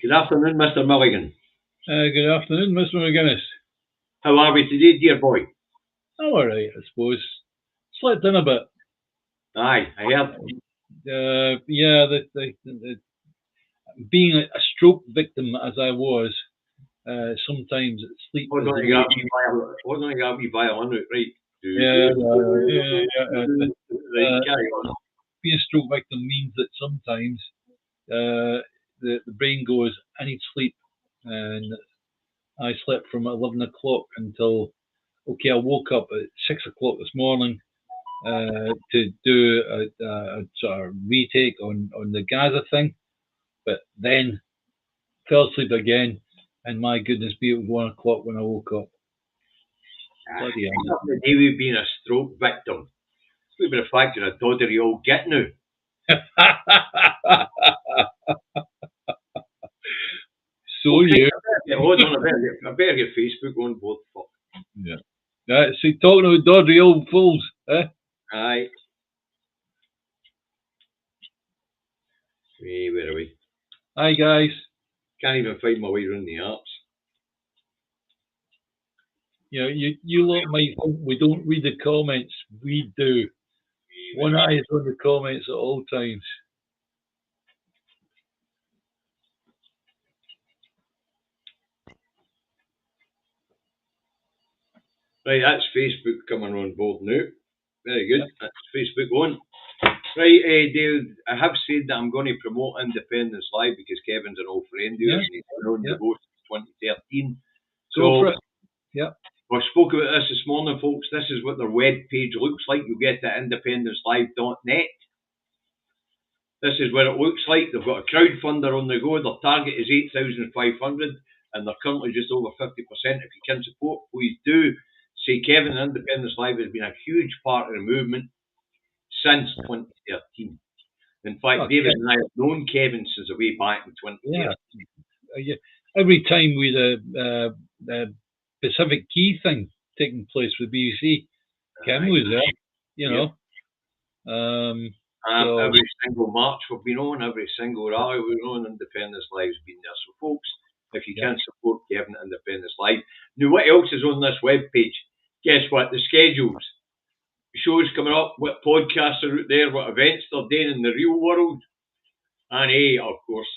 Good afternoon, Mr. Milligan. Good afternoon, Mr. McGuinness. How are we today, dear boy? I'm all right, I suppose. Slept in a bit. Aye, I heard. The being a stroke victim as I was, sometimes sleep. Hold on, you got a wee violin out, right? Right, carry on. Being a stroke victim means that sometimes the brain goes, I need sleep, and I slept from 11 o'clock until, I woke up at 6 o'clock this morning to do a sort of retake on the Gaza thing, but then fell asleep again, and my goodness me, it was 1 o'clock when I woke up. Bloody hell. The day we've been a stroke victim. We've been a fact you're a doddery old git now. So okay, hold on, I better get Facebook on board. Fuck. Yeah. So talking about doddery old fools, eh? Aye. Hey, where are we? Hi guys. Can't even find my way around the apps. You lot might think we don't read the comments. We do. One eye is on the comments at all times. Right, that's Facebook coming on board now. Very good. Yep. That's Facebook on. Right, Dave, I have said that I'm going to promote Independence Live because Kevin's an old friend of yours and he's been on the boat since 2013. Go for it. Yeah. I spoke about this morning, folks. This is what their web page looks like. You'll get it at independencelive.net. This is what it looks like. They've got a crowdfunder on the go. Their target is 8,500 and they're currently just over 50%. If you can support, please do. Say Kevin and Independence Live has been a huge part of the movement since 2013. In fact, David and I have known Kevin since the way back in 2013. Yeah. Every time we the Pacific Key thing taking place with BBC, Kevin was there, you know. So every single march we've been on, every single rally we've been on, Independence Live's been there. So folks, if you can support Kevin at Independence Live. Now what else is on this web page? Guess what? The schedules. Shows coming up, what podcasts are out there, what events they're doing in the real world. And of course,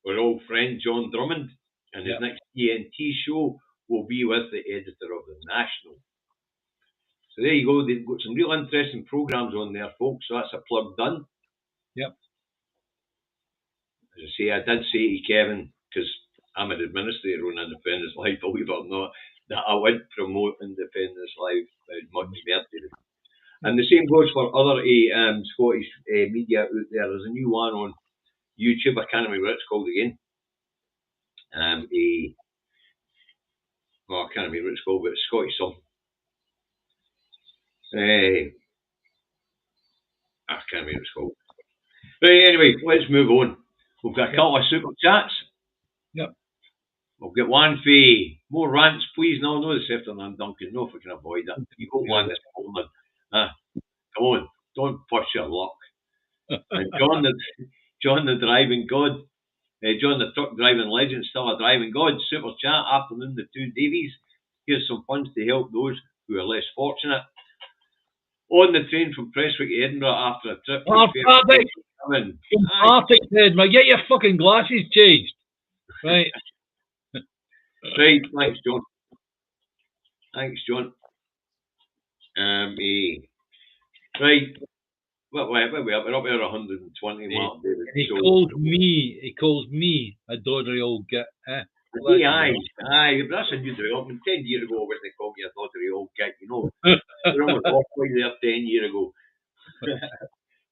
our old friend John Drummond and his next TNT show will be with the editor of The National. So there you go, they've got some real interesting programmes on there, folks, so that's a plug done. Yep. As I say, I did say to Kevin, because I'm an administrator on Independence Live, believe it or not, that I would promote Independence Live much more. And the same goes for other Scottish media out there. There's a new one on YouTube, I can't remember what it's called again. I can't remember what it's called, but it's Scottish something. I can't remember what it's called. Right, anyway, let's move on. We've got a couple of super chats. Yep. We'll get one for more rants, please. No, this afternoon, Duncan. No, if we can avoid that. You got one this morning. Come on, don't push your luck. And John the driving god, John the truck driving legend, still a driving god. Super chat, afternoon the Two Davies. Here's some funds to help those who are less fortunate. On the train from Prestwick to Edinburgh after a trip. Arctic, Edinburgh. Get your fucking glasses changed. Right. Right, thanks, John. Right. We're up here 120 mark, David. He calls me a doddery old git. Aye, but that's a new development. 10 years ago, when they called you a doddery old git, you know. We're almost halfway there 10 years ago.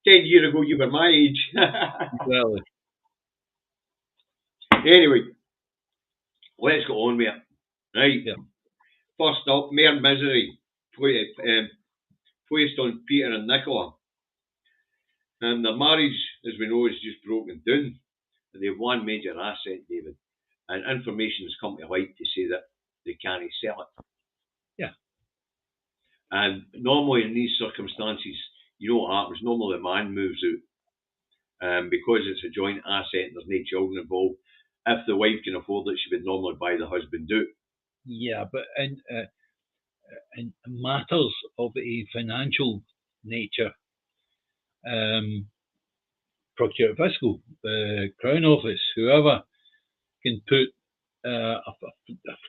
10 years ago, you were my age. Exactly. Anyway, let's go on with it. Right. Yeah. First up, Mere Misery, placed on Peter and Nicola. And their marriage, as we know, is just broken down. They have one major asset, David, and information has come to light to say that they can't sell it. Yeah. And normally in these circumstances, you know what happens? Normally the man moves out. Because it's a joint asset and there's no children involved, if the wife can afford it, she would normally buy the husband out. Yeah, but in matters of a financial nature, Procurator Fiscal, the Crown Office, whoever can put, I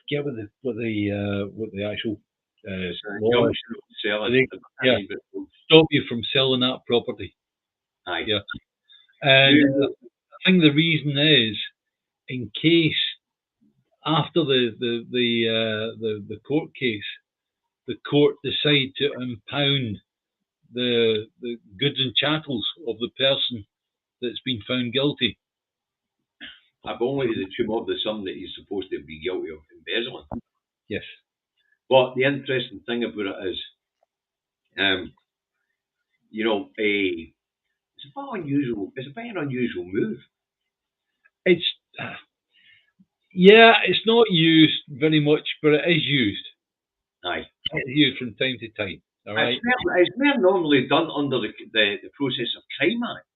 forget what the actual law is. Stop you from selling that property. Aye. Yeah, and I think the reason is in case after the court case, the court decide to impound the goods and chattels of the person that's been found guilty. I've only the tomb of the sum that he's supposed to be guilty of embezzling. Yes. But the interesting thing about it is, it's a bit unusual. It's a bit an unusual move. It's it's not used very much, but it is used. Aye. It's used from time to time. All right. It's more normally done under the Process of Crime Act.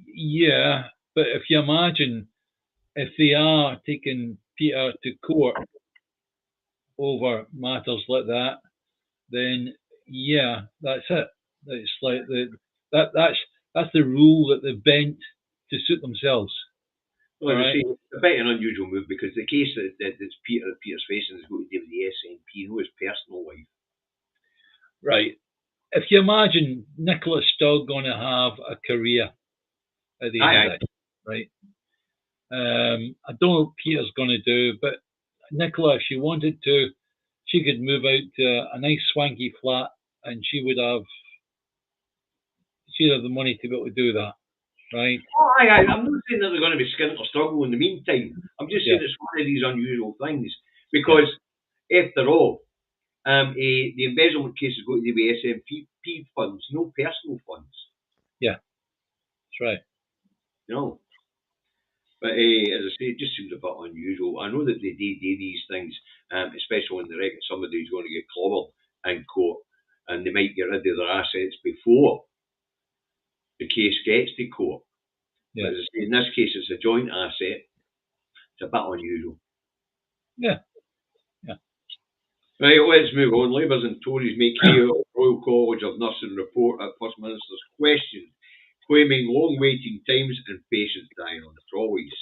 Yeah, but if you imagine if they are taking Peter to court over matters like that, then yeah, that's it. It's like that's the rule that they've bent to suit themselves. Well, right. It's a bit an unusual move because the case that's Peter's facing is going to do with the SNP, his personal life. Right. If you imagine Nicola's still going to have a career at the end of it, right? I don't know what Peter's going to do, but Nicola, if she wanted to, she could move out to a nice swanky flat, and she'd have the money to be able to do that, right? Oh, I'm not saying that they're going to be skint or struggle in the meantime. I'm just saying it's one of these unusual things because after all, the embezzlement case is going to be SNP funds, no personal funds. Yeah, that's right. No. But as I say, it just seems a bit unusual. I know that they do these things, especially when they reckon somebody's going to get clobbered in court and they might get rid of their assets before the case gets to court. Yeah. But as I say, in this case, it's a joint asset. It's a bit unusual. Yeah. Right, let's move on. Labour's and Tories make hay of Royal College of Nursing report at First Minister's question, claiming long waiting times and patients dying on trolleys.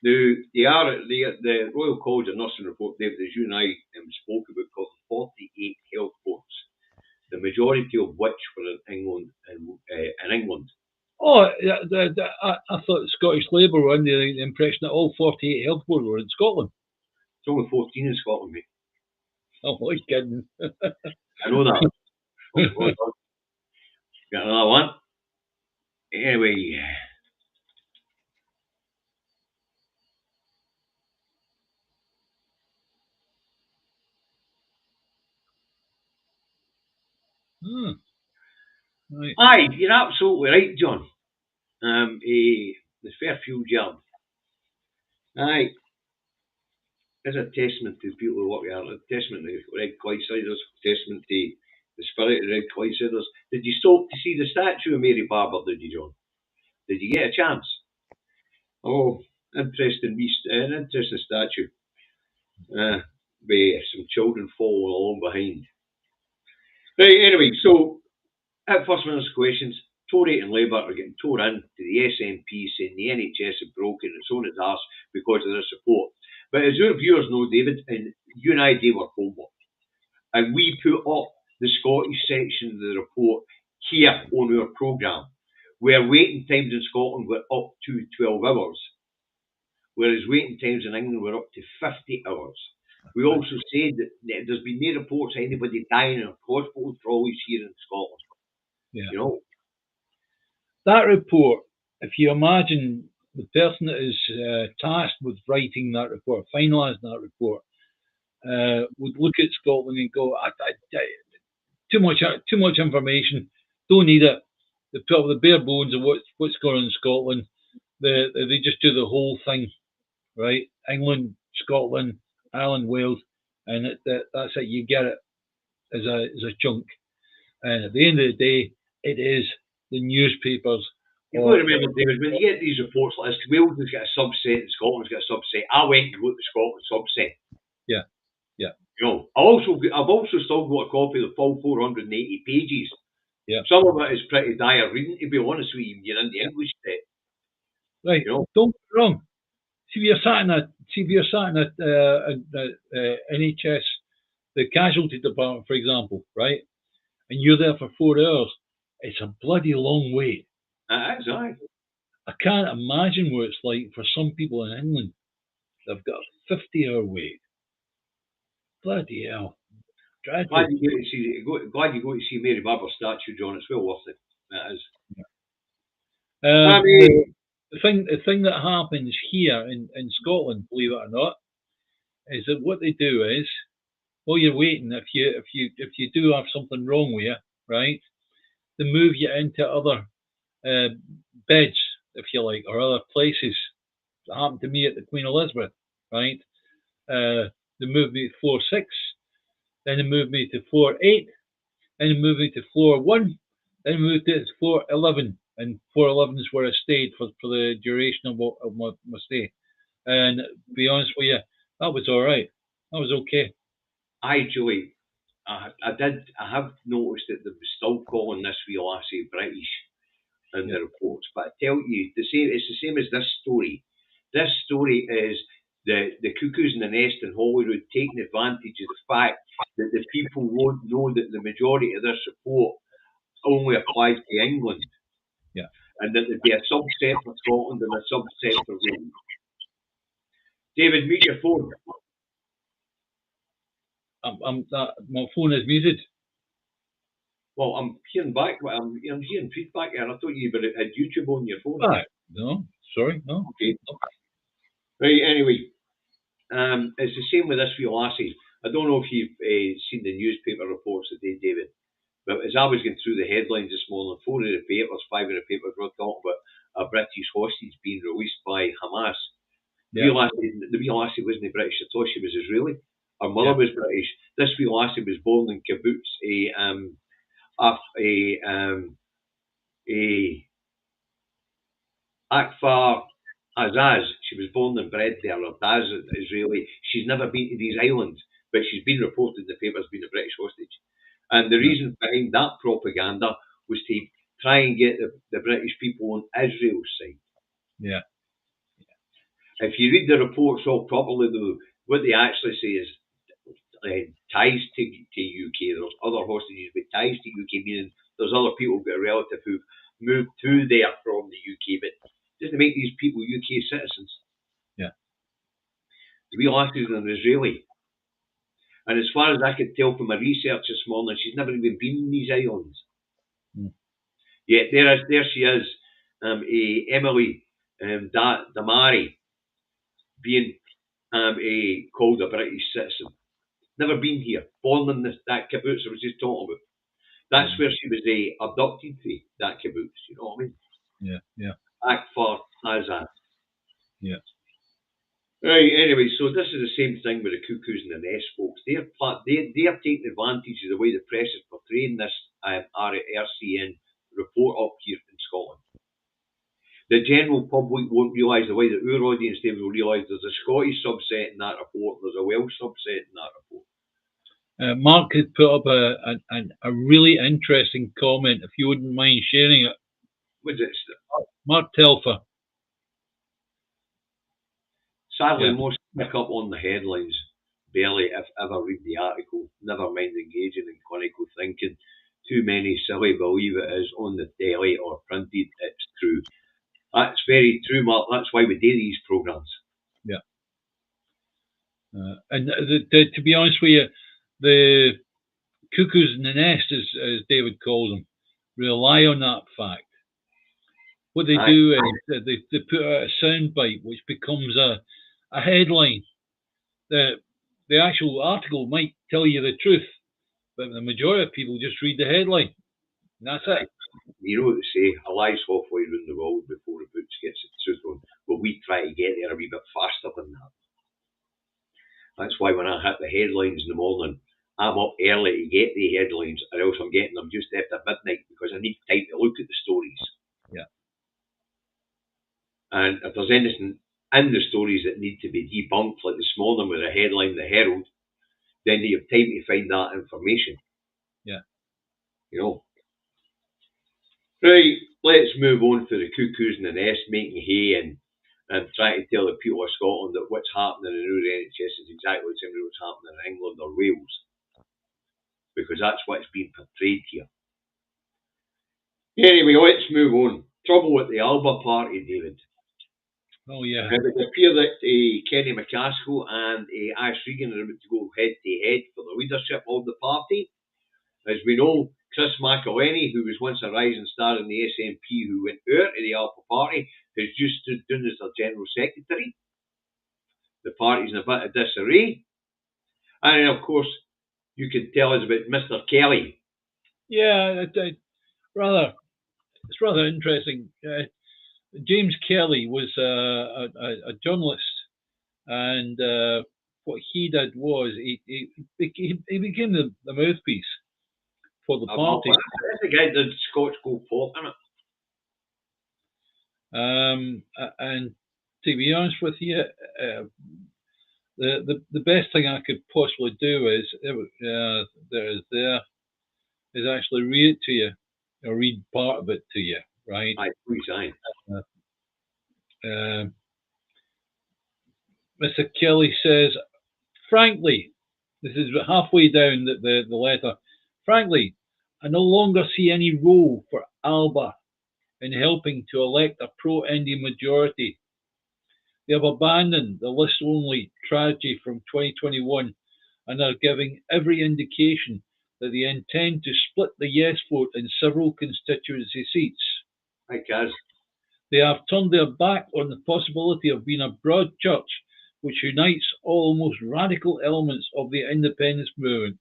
Now, the Royal College of Nursing report, David, as you and I spoke about, called 48 health boards, the majority of which were in England. Oh, I thought Scottish Labour were under the impression that all 48 health boards were in Scotland. It's only 14 in Scotland, mate. Oh, my goodness. I know that. Got another one? Anyway. Right. Aye, you're absolutely right, John. The Fairfield Yard. Aye. It's a testament to people who work there, a testament to Red Clydesiders, testament to the spirit of Red Clydesiders. Did you stop to see the statue of Mary Barber, did you, John? Did you get a chance? Oh, interesting statue. With some children following along behind. Right, anyway, so at First Minister's questions, Tory and Labour are getting tore in to the SNP saying the NHS is broken, it's on its arse because of their support. But as your viewers know, David, and you and I do our homework, and we put up the Scottish section of the report here on our programme, where waiting times in Scotland were up to 12 hours, whereas waiting times in England were up to 50 hours. We also said that there's been no reports of anybody dying in hospital trolleys here in Scotland. Yeah. You know? That report, if you imagine the person that is tasked with writing that report, finalising that report, would look at Scotland and go, too much information, don't need it. They put up the bare bones of what's going on in Scotland. They just do the whole thing, right? England, Scotland, Ireland, Wales, and that's it. You get it as a chunk. And at the end of the day, it is the newspapers You've got to remember, David, when you get these reports like this, Wales has got a subset and Scotland's got a subset. I went to go to the Scotland subset. Yeah. You know, I've also still got a copy of the full 480 pages. Yeah. Some of it is pretty dire reading, to be honest with you, when you're in the English set. Right. You know? Don't get me wrong. See, if you're sat in a NHS, the casualty department, for example, right, and you're there for 4 hours, it's a bloody long wait. It is, aye. I can't imagine what it's like for some people in England. They've got a 50-hour wait. Bloody hell. Dreadful. Glad you go to see Mary Barber's statue, John. It's well worth it. That is. The thing that happens here in Scotland, believe it or not, is that what they do is, while you're waiting, if you do have something wrong with you, right, they move you into other beds, if you like, or other places. It happened to me at the Queen Elizabeth, right? They moved me to floor 6, then they moved me to floor 8, then they moved me to floor 1, then they moved to floor 11, and floor 11 is where I stayed for the duration of my stay. And to be honest with you, that was all right. That was okay. Julie, I have noticed that they were still calling this wee lassie British in the reports, but I tell you, it's the same as this story. This story is the cuckoos in the nest in Holyrood taking advantage of the fact that the people won't know that the majority of their support only applies to England. Yeah. And that there'd be a subset for Scotland and a subset for Wales. David, mute your phone. My phone is muted. Well, I'm hearing back. I'm hearing feedback here. I thought you had YouTube on your phone. No, sorry, no. Okay. Right. Anyway, it's the same with this wee lassie. I don't know if you've seen the newspaper reports today, David, but as I was going through the headlines this morning, 5 of the papers were talking about a British hostage being released by Hamas. Yeah. The wee lassie wasn't British at all. She was Israeli. Her mother was British. This wee lassie was born in kibbutz Akfar Azaz. She was born and bred there. Her dad's Israeli. She's never been to these islands, but she's been reported in the papers being a British hostage. And the reason behind that propaganda was to try and get the British people on Israel's side. Yeah. If you read the reports all properly, though, what they actually say is ties to UK. There's other hostages with ties to UK, meaning there's other people who've got a relative who've moved to there from the UK, but just to make these people UK citizens. Yeah. The wee lassie is an Israeli. And as far as I could tell from my research this morning, she's never even been in these islands. Yet there she is, Emily Damari, being called a British citizen. Never been here. Born in that kibbutz I was just talking about. That's where she was abducted to, that kibbutz. You know what I mean? Yeah. Akfar Azad. Yeah. Right, anyway, so this is the same thing with the cuckoos in the nest, folks. They're taking advantage of the way the press is portraying this RCN report up here in Scotland. The general public won't realise the way that our audience, they will realise there's a Scottish subset in that report, there's a Welsh subset in that report. Mark had put up a really interesting comment, if you wouldn't mind sharing it. What's it? Mark Telfer. Sadly, most pick up on the headlines, barely if ever read the article, never mind engaging in clinical thinking. Too many silly believe it is on the telly or printed, it's true. That's very true, Mark. That's why we do these programmes. Yeah. And to be honest with you, the cuckoos in the nest, as David calls them, rely on that fact. What they do is they put out a soundbite which becomes a headline. The actual article might tell you the truth, but the majority of people just read the headline. And that's it. You know what they say, a lie's halfway around the world before the boots gets its truth on. But we try to get there a wee bit faster than that. That's why when I hit the headlines in the morning, I'm up early to get the headlines, or else I'm getting them just after midnight because I need time to look at the stories. Yeah. And if there's anything in the stories that need to be debunked, like this morning with a headline in the Herald, then you have time to find that information. Yeah. You know. Right, let's move on to the cuckoos in the nest making hay and trying to tell the people of Scotland that what's happening in our NHS is exactly the same as what's happening in England or Wales. Because that's what's being portrayed here. Anyway, let's move on. Trouble with the Alba party, David. Oh, yeah. It would appear that Kenny McCaskill and Ash Regan are about to go head to head for the leadership of the party. As we know, Chris McElhenney, who was once a rising star in the SNP, who went out of the Alba party, has just stood down as their general secretary. The party's in a bit of disarray. And then, of course, you could tell us about Mr. Kelly. Yeah, it's rather interesting. James Kelly was a journalist, and what he did was he became the mouthpiece for the party. That's the guy that did Scotch Gold Pop, isn't it? And to be honest with you, the best thing I could possibly do is actually read it to you, or read part of it to you, right? Aye, please, aye. Mr. Kelly says, frankly, this is halfway down the letter, frankly, I no longer see any role for Alba in helping to elect a pro-Indian majority. They have abandoned the list-only tragedy from 2021 and are giving every indication that they intend to split the yes vote in several constituency seats. Hi, Kaz. They have turned their back on the possibility of being a broad church which unites all most radical elements of the independence movement,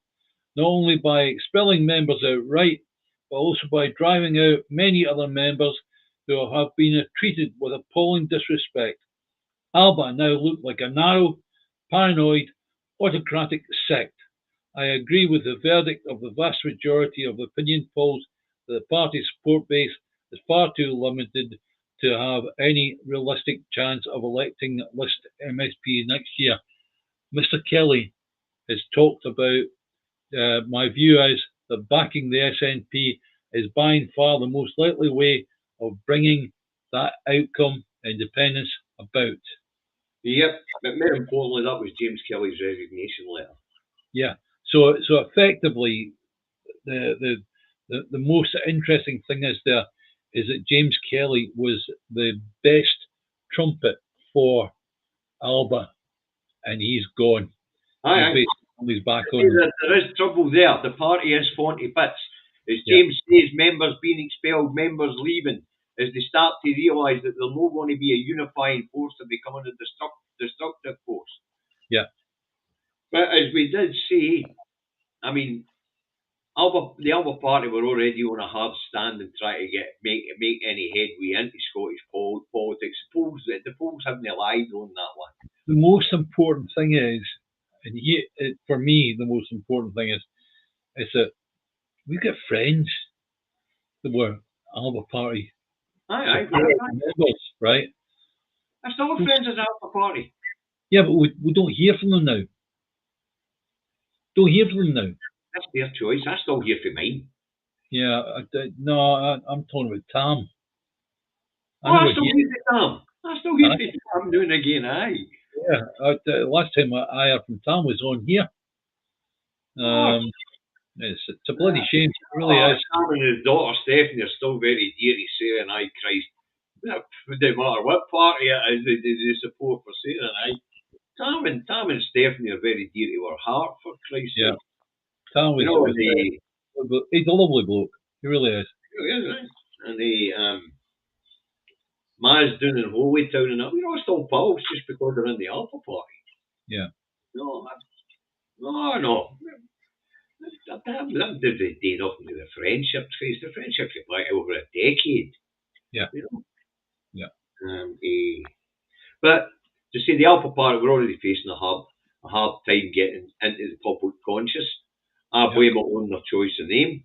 not only by expelling members outright, but also by driving out many other members who have been treated with appalling disrespect. Alba now look like a narrow, paranoid, autocratic sect. I agree with the verdict of the vast majority of opinion polls that the party's support base is far too limited to have any realistic chance of electing list MSP next year. Mr. Kelly has talked about my view is that backing the SNP is by far the most likely way of bringing that outcome, independence, about. Yep, but more importantly, that was James Kelly's resignation letter. Yeah, so effectively, the most interesting thing is that James Kelly was the best trumpet for Alba, and he's gone. Aye. He's back on. There is trouble there. The party is falling to bits. As James says, members being expelled, members leaving, as they start to realise that they're not going to be a unifying force, they're becoming a destructive force. Yeah. But as we did say, I mean, the Alba party were already on a hard stand and trying to make any headway into Scottish politics. The polls haven't lied on that one. The most important thing is, and for me, the most important thing is that we've got friends that were Alba party. Aye. Members, right? I still have friends at the Alba party. Yeah, but we don't hear from them now. That's their choice. I still hear from mine. Yeah, I'm talking about Tam. I still hear from Tam. I still hear from Tam doing again, aye. Yeah, last time I heard from Tam was on here. It's a bloody shame. It really is. Tam and his daughter Stephanie are still very dear to Sarah and I, Christ. It doesn't matter what party it is they support for Sarah and I. Tam and Stephanie are very dear to her heart, for Christ's sake. Tam was, he's a lovely bloke. He really is. He is, right? And Maz down in Holytown and that, we're all still pals just because they're in the Alba party. Yeah. No. That did nothing to the friendship, Christ. The friendship could like over a decade. Yeah. You know? Yeah. But to say the Alba party were already facing a hard time getting into the public conscious. I blame it on their choice of name.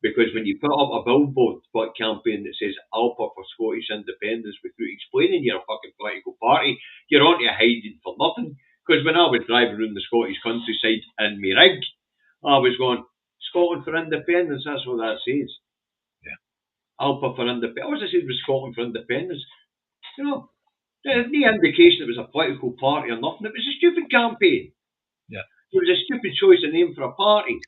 Because when you put up a billboard campaign that says Alba for Scottish independence without explaining you're a fucking political party, you're onto hiding for nothing. Because when I was driving around the Scottish countryside in my rig, I was going, Scotland for independence, that's what that says. Yeah. Alba for independence. All it said was Scotland for independence. You know, there's no indication it was a political party or nothing. It was a stupid campaign. Yeah. It was a stupid choice of name for a party.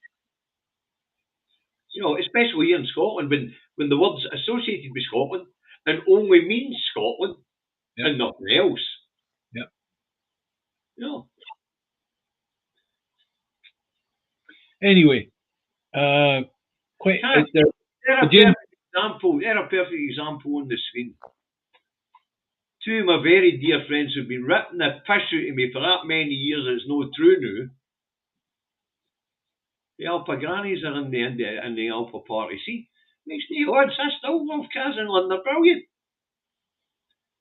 You know, especially here in Scotland, when the word's associated with Scotland and only means Scotland and nothing else. Yeah. You know. Anyway, quite. They're a perfect example on the screen. Two of my very dear friends who've been ripping the piss out of me for that many years, it's no true now. The Alpha Grannies are in the Alpha Party. See, makes no odds. I still love Kaz and Lynn. They're brilliant.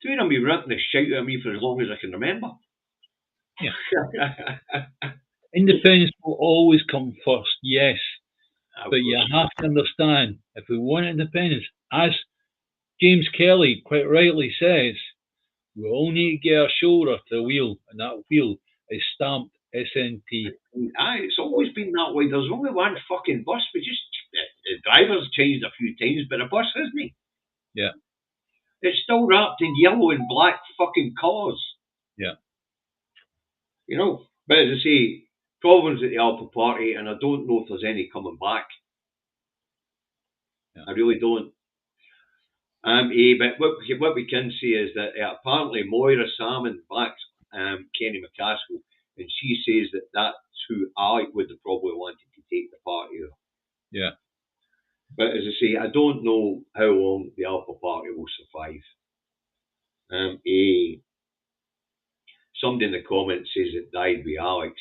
Two of them be ripping the shit out of me for as long as I can remember. Yeah. Independence will always come first, yes. But you have to understand, if we want independence, as James Kelly quite rightly says, we all need to get our shoulder to the wheel, and that wheel is stamped SNP. Aye, it's always been that way. There's only one fucking bus. The driver's changed a few times, but the bus isn't. Yeah. It's still wrapped in yellow and black fucking colours. Yeah. You know, but as I say, problems at the Alpha Party, and I don't know if there's any coming back. Yeah. I really don't. But what we can see is that apparently Moira Salmon backs Kenny McCaskill, and she says that that's who I would have probably wanted to take the party of. Yeah. But as I say, I don't know how long the Alpha Party will survive. Somebody in the comments says it died with Alex.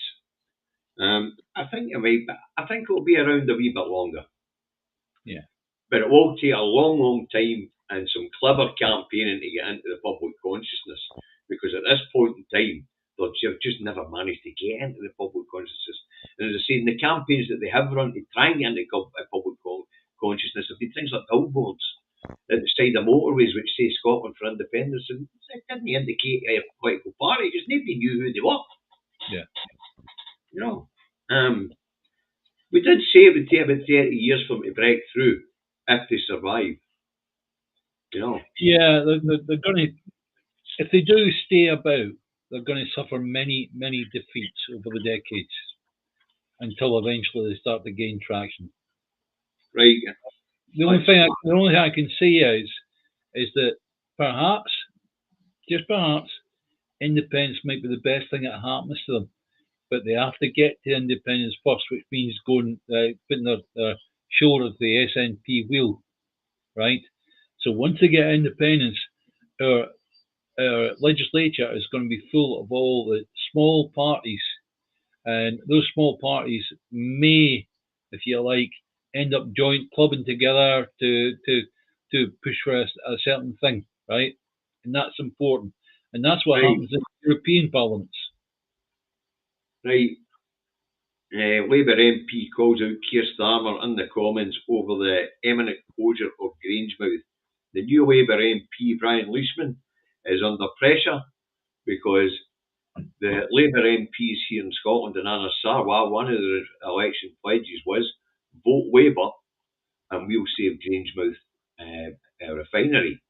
I think it might, but I think it'll be around a wee bit longer. Yeah. But it will take a long, long time and some clever campaigning to get into the public consciousness. Because at this point in time, they've just never managed to get into the public consciousness. And as I say, in the campaigns that they have run to try and get into public consciousness have been things like billboards at the side of motorways which say Scotland for independence, and it didn't indicate a political party because nobody knew who they were. Yeah. You know, we did say it would take about 30 years for them to break through if they survive. You know. Yeah, they're going to, if they do stay about, they're going to suffer many, many defeats over the decades until eventually they start to gain traction. Right. The only thing I can say is that perhaps, just perhaps, independence might be the best thing that happens to them, but they have to get to independence first, which means putting their shoulder to the SNP wheel, right? So once they get independence, our legislature is going to be full of all the small parties, and those small parties may, if you like, end up joint clubbing together to push for a certain thing, right? And that's important, and that's what happens in European parliaments. Right. Labour MP calls out Keir Starmer in the comments over the imminent closure of Grangemouth. The new Labour MP, Brian Leishman, is under pressure because the Labour MPs here in Scotland and Anna Sarwar, one of their election pledges was vote Labour and we'll save Grangemouth refinery.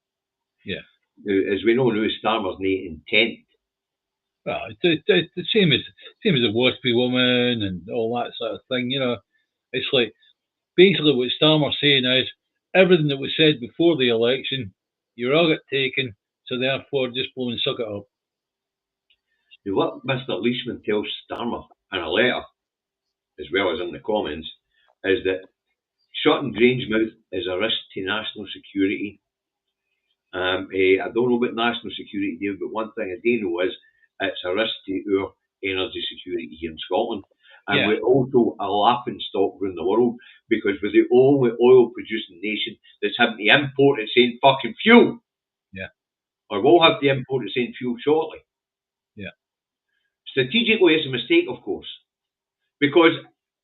Yeah. As we know now, Starmer's no intent. Well, it's the same as the Waspy woman and all that sort of thing. You know, it's like basically what Starmer's saying is everything that was said before the election, you all got taken, so therefore just blow and suck it up. Now, what Mr. Leishman tells Starmer in a letter, as well as in the comments, is that shutting Grangemouth is a risk to national security. I don't know about national security, Dave, but one thing I do know is it's a risk to our energy security here in Scotland. And we're also a laughing stock around the world because we're the only oil producing nation that's having to import its own fucking fuel. Yeah. Or will have to import its own fuel shortly. Yeah. Strategically, it's a mistake, of course. Because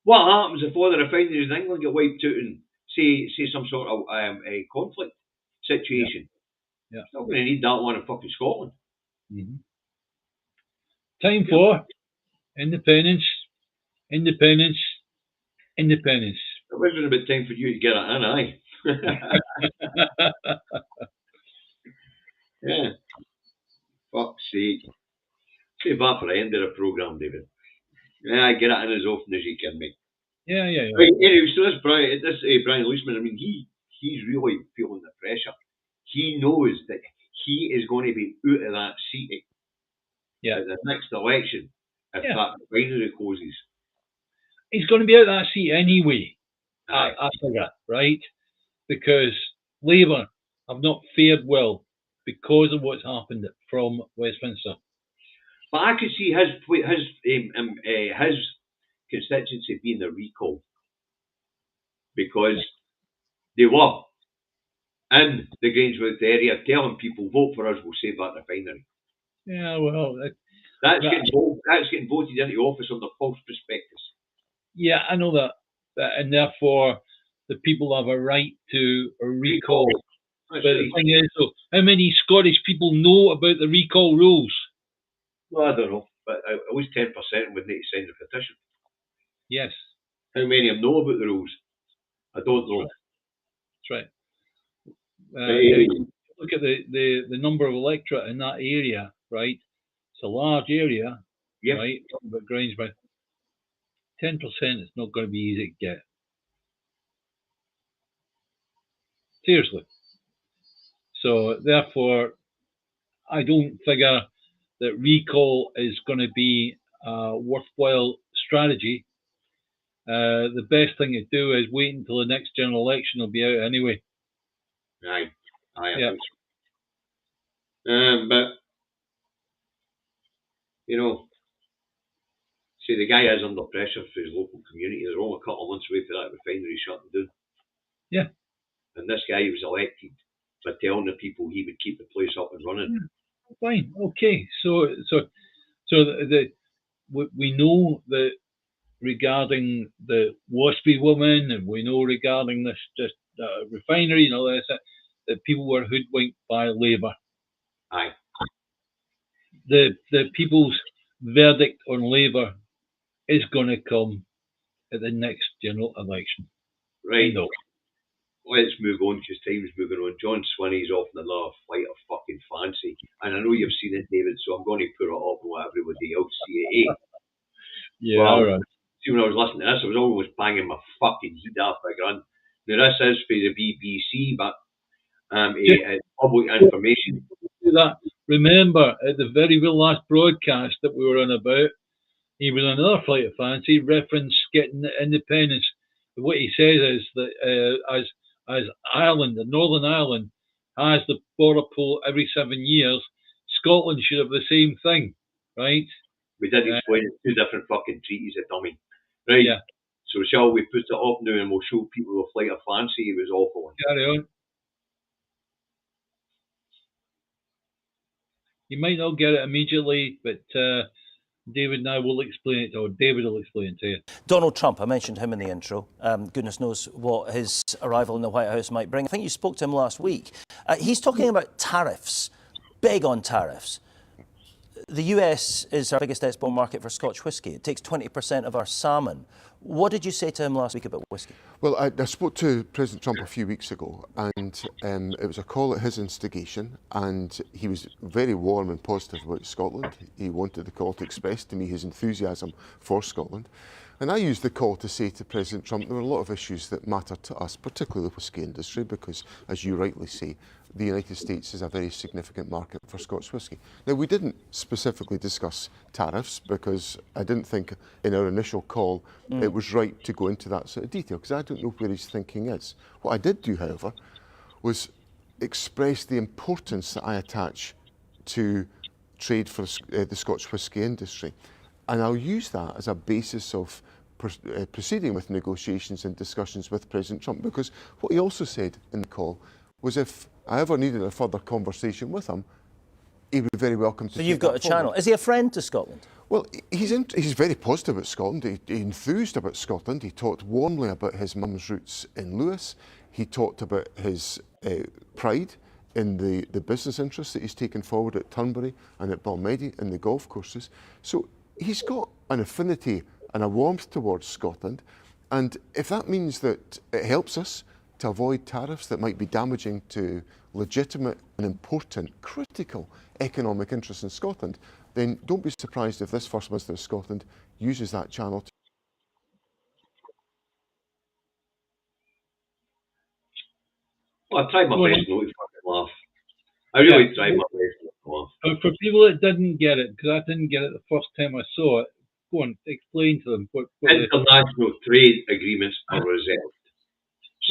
what happens if all the refineries in England get wiped out in say some sort of a conflict situation. Yeah. It's not going to need that one in fucking Scotland. Mm-hmm. Time for independence, independence, independence. It wasn't about time for you to get it in, aye. Yeah. Fuck's sake. Save that for the end of the programme, David. Yeah, get it in as often as you can, mate. Yeah. Right, anyway, so this Brian Leisman, I mean, he's really feeling the pressure. He knows that he is going to be out of that seat at the next election if that refinery closes. He's going to be out of that seat anyway, I figure, right? Because Labour have not fared well because of what's happened from Westminster. But I could see his constituency being the recall because they were in the Grangemouth area telling people, vote for us, we'll save that refinery. Yeah, well... That's getting voted into office on the false prospectus. Yeah, I know that. And therefore, the people have a right to a recall. But the thing is, though, how many Scottish people know about the recall rules? Well, I don't know, but at least 10% would need to sign the petition. Yes. How many of them know about the rules? I don't know. That's right. Look at the number of electorate in that area, right? It's a large area, right? But Grangemouth, 10% is not going to be easy to get. Seriously. So therefore, I don't figure that recall is going to be a worthwhile strategy. The best thing to do is wait until the next general election will be out anyway. I think so. But you know, see, the guy is under pressure for his local community. They're only a couple of months away for that refinery shutting down. Yeah. And this guy was elected by telling the people he would keep the place up and running. Yeah. Fine. Okay. So we know that regarding the Waspy woman, and we know regarding this refinery and all this, that people were hoodwinked by Labour. Aye. The people's verdict on Labour is going to come at the next general election. Right. No. Let's move on because time's moving on. John Swinney's off in another flight of fucking fancy. And I know you've seen it, David, so I'm going to put it up and let everybody else see it. Yeah, well, right. See, when I was listening to this, I was almost banging my fucking heat off my gun. Now, this is for the BBC, but public information. Remember, at the very last broadcast that we were on about, he was on another flight of fancy, reference getting independence. What he says is that as Ireland, Northern Ireland, has the border poll every 7 years, Scotland should have the same thing, right? We did explain two different fucking treaties, a dummy. Right? Yeah. So shall we put it up now and we'll show people the flight of fancy he was awful. Carry on. You might not get it immediately, but David and I will explain it, or David will explain it to you. Donald Trump, I mentioned him in the intro. Goodness knows what his arrival in the White House might bring. I think you spoke to him last week. He's talking about tariffs, big on tariffs. The US is our biggest export market for Scotch whisky. It takes 20% of our salmon. What did you say to him last week about whisky? Well, I spoke to President Trump a few weeks ago, and it was a call at his instigation, and he was very warm and positive about Scotland. He wanted the call to express to me his enthusiasm for Scotland. And I used the call to say to President Trump there were a lot of issues that matter to us, particularly the whisky industry, because, as you rightly say, the United States is a very significant market for Scotch whisky. Now, we didn't specifically discuss tariffs because I didn't think in our initial call it was right to go into that sort of detail, because I don't know where his thinking is. What I did do, however, was express the importance that I attach to trade for the Scotch whisky industry. And I'll use that as a basis of proceeding with negotiations and discussions with President Trump, because what he also said in the call was if I ever needed a further conversation with him, he'd be very welcome to. So you've got a channel. Is he a friend to Scotland? Well, he's very positive about Scotland. He enthused about Scotland. He talked warmly about his mum's roots in Lewis. He talked about his pride in the business interests that he's taken forward at Turnberry and at Balmedy and the golf courses. So he's got an affinity and a warmth towards Scotland. And if that means that it helps us to avoid tariffs that might be damaging to legitimate and important, critical economic interests in Scotland, then don't be surprised if this First Minister of Scotland uses that channel. Well, I tried my best not to fucking laugh. I really tried my best not to laugh. And for people that didn't get it, because I didn't get it the first time I saw it, go on, explain to them what International trade agreements are reserved.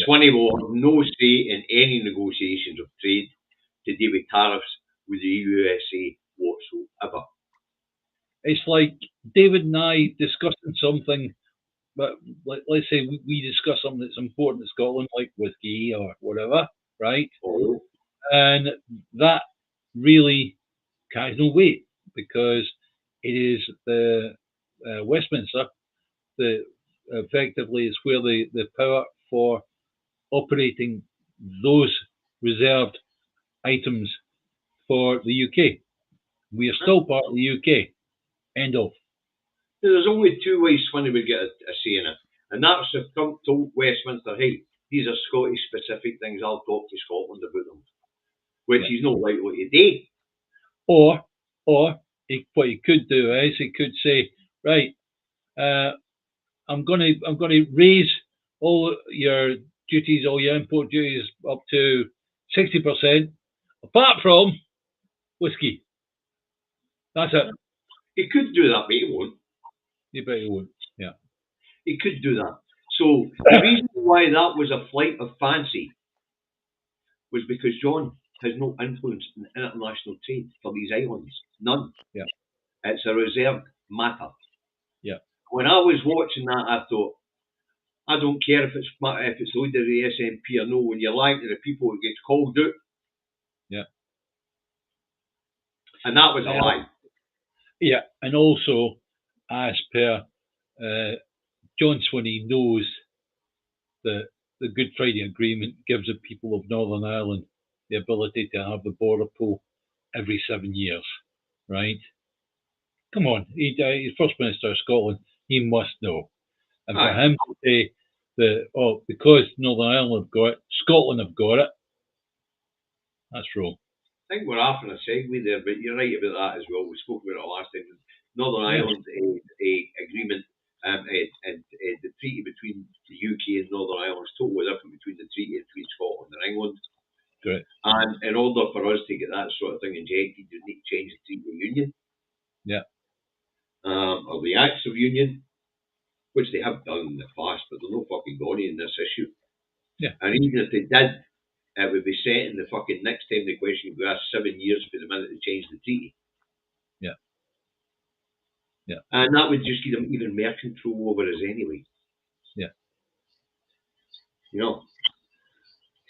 Swinney will have no say in any negotiations of trade to do with tariffs with the USA whatsoever. It's like David and I discussing something, but let's say we discuss something that's important to Scotland, like whiskey or whatever, right? Oh. And that really carries no weight because it is the Westminster that effectively is where the power for operating those reserved items for the UK. We are still part of the UK. End of. There's only two ways Swinney would get a say in it. And that's if Trump told Westminster, hey, these are Scottish specific things, I'll talk to Scotland about them. Which he's not likely to do. Or what he could do is he could say, right, I'm going to raise all your duties, all your import duties up to 60%, apart from whiskey. That's it. He could do that, but he won't. You bet he won't. Yeah. He could do that. So the reason why that was a flight of fancy was because John has no influence in international trade for these islands. None. Yeah. It's a reserved matter. Yeah. When I was watching that, I thought, I don't care if it's leader of the SNP or no. When you're lying to the people, it gets called out. Yeah. And that was a lie. Yeah, and also, as per John Swinney knows that the Good Friday Agreement gives the people of Northern Ireland the ability to have the border poll every 7 years, right? Come on, he's First Minister of Scotland, he must know. And for him to say that, because Northern Ireland have got it, Scotland have got it, that's wrong. I think we're off on a segue there, but you're right about that as well. We spoke about it last time. Northern Ireland agreement and the treaty between the UK and Northern Ireland is totally different between the treaty between Scotland and England. Correct. And in order for us to get that sort of thing injected, you need to change the treaty of union. Yeah. Or the Acts of Union, which they have done in the past, but they're no fucking gaudy in this issue. Yeah. And even if they did, it would be set in the fucking next time the question would ask 7 years for the minute to change the treaty. Yeah. Yeah. And that would just give them even more control over us anyway. Yeah. You know?